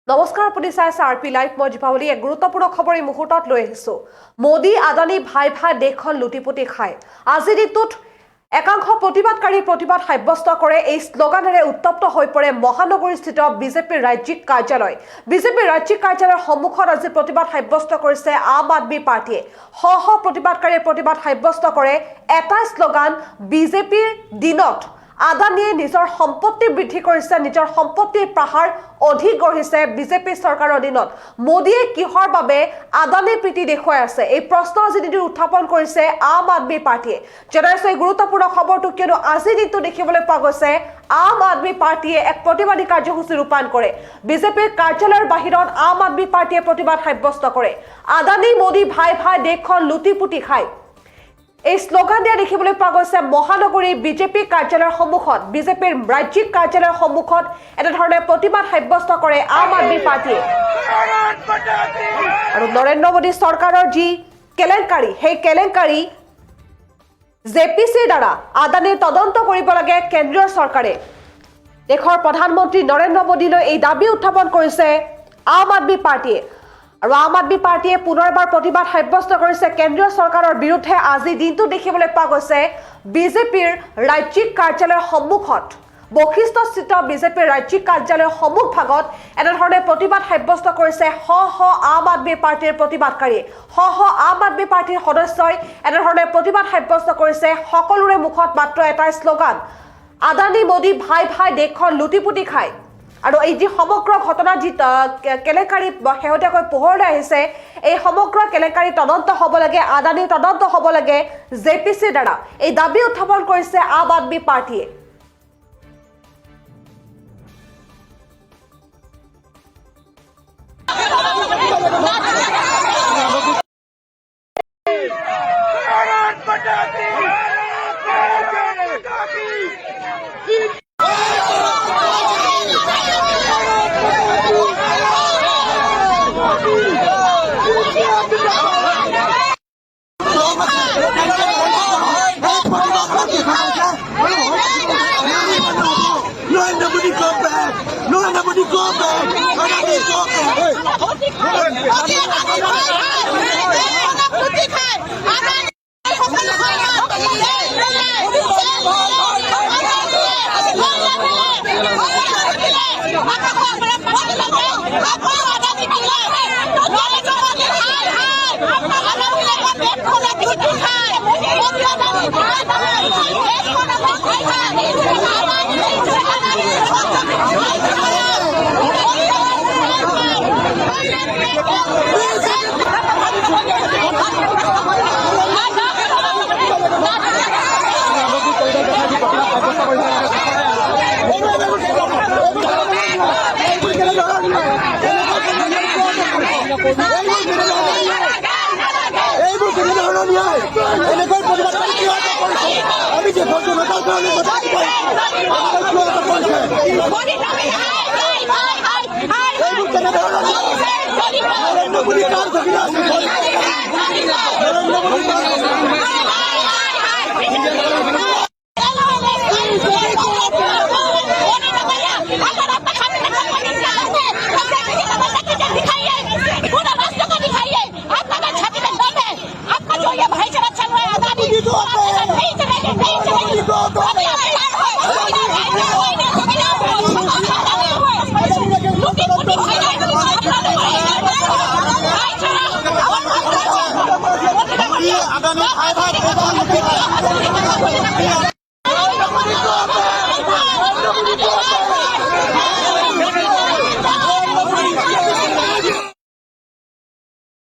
নমস্কাৰ, আপুনি চাইছে আৰপি লাইভ। মই দীপাৱলী এক গুৰুত্বপূৰ্ণ খবৰ এই মুহূৰ্তত লৈ আহিছো। মোদী আদানী ভাই দেশখন লুটিপুটি খায়। আজিৰ দিনটোত একাংশ প্ৰতিবাদকাৰী প্ৰতিবাদ সাব্যস্ত কৰে। এই শ্লোগানেৰে উত্তপ্ত হৈ পৰে মহানগৰীস্থিত বিজেপিৰ ৰাজ্যিক কাৰ্যালয়। বিজেপিৰ ৰাজ্যিক কাৰ্যালয়ৰ সন্মুখত আজি প্ৰতিবাদ সাব্যস্ত কৰিছে আম আদমী পাৰ্টীয়ে। শ প্ৰতিবাদকাৰীয়ে প্ৰতিবাদ সাব্যস্ত কৰে এটা শ্লোগান, বিজেপিৰ দিনত আদানীয়ে নিজৰ সম্পত্তি বৃদ্ধি কৰিছে, নিজৰ সম্পত্তিৰ পাহাৰ অধিক গঢ়িছে। বিজেপি চৰকাৰৰ দিনত মোদীয়ে কিহৰ বাবে আদানী প্ৰীতি দেখুৱাই আছে, এই প্ৰশ্ন আজি দিনটোত উত্থাপন কৰিছে আম আদমী পাৰ্টীয়ে। জনাইছে এই গুৰুত্বপূৰ্ণ খবৰটো, কিয়নো আজিৰ দিনটো দেখিবলৈ পোৱা গৈছে আম আদমী পাৰ্টীয়ে এক প্ৰতিবাদী কাৰ্যসূচী ৰূপায়ণ কৰে। বিজেপিৰ কাৰ্যালয়ৰ বাহিৰত আম আদমী পাৰ্টীয়ে প্ৰতিবাদ সাব্যস্ত কৰে। আদানী মোদী ভাই দেশখন লুটিপুটি খায়, এই শ্লোগান দিয়া দেখিবলৈ পোৱা গৈছে মহানগৰীৰ বিজেপি কাৰ্যালয়ৰ সন্মুখত। বিজেপিৰ ৰাজ্যিক কাৰ্যালয়ৰ সন্মুখত এনেধৰণে প্ৰতিবাদ সাব্যস্ত কৰে আম আদমী পাৰ্টীয়ে। আৰু নৰেন্দ্ৰ মোদী চৰকাৰৰ যি কেলেংকাৰী, সেই কেলেংকাৰী জেপিচিৰ দ্বাৰা আদানীৰ তদন্ত কৰিব লাগে কেন্দ্ৰীয় চৰকাৰে। দেশৰ প্ৰধানমন্ত্ৰী নৰেন্দ্ৰ মোদীলৈ এই দাবী উত্থাপন কৰিছে আম আদমী পাৰ্টীয়ে। আৰু আম আদমী পাৰ্টীয়ে পুনৰবাৰ প্ৰতিবাদ সাব্যস্ত কৰিছে কেন্দ্ৰীয় চৰকাৰৰ বিৰুদ্ধে। আজি দিনটো দেখিবলৈ পোৱা গৈছে বিজেপিৰ ৰাজ্যিক কাৰ্যালয়ৰ সন্মুখত, বশিষ্ঠস্থিত বিজেপিৰ ৰাজ্যিক কাৰ্যালয়ৰ সন্মুখ ভাগত এনেধৰণে প্ৰতিবাদ সাব্যস্ত কৰিছে শ আম আদমী পাৰ্টীৰ প্ৰতিবাদকাৰীয়ে। শ আম আদমী পাৰ্টীৰ সদস্যই এনেধৰণে প্ৰতিবাদ সাব্যস্ত কৰিছে। সকলোৰে মুখত মাত্ৰ এটাই শ্লোগান, আদানী মোদী ভাই দেশখন লুটিপুটি খায়। আৰু এই যি সমগ্ৰ ঘটনা, যি কেলেংকাৰী শেহতীয়াকৈ পোহৰলৈ আহিছে, এই সমগ্ৰ কেলেংকাৰী তদন্ত হ'ব লাগে, আদানীৰ তদন্ত হ'ব লাগে জেপিচিৰ দ্বাৰা, এই দাবী উত্থাপন কৰিছে আম আদমী পাৰ্টীয়ে। Nobody go back. Nobody go go back.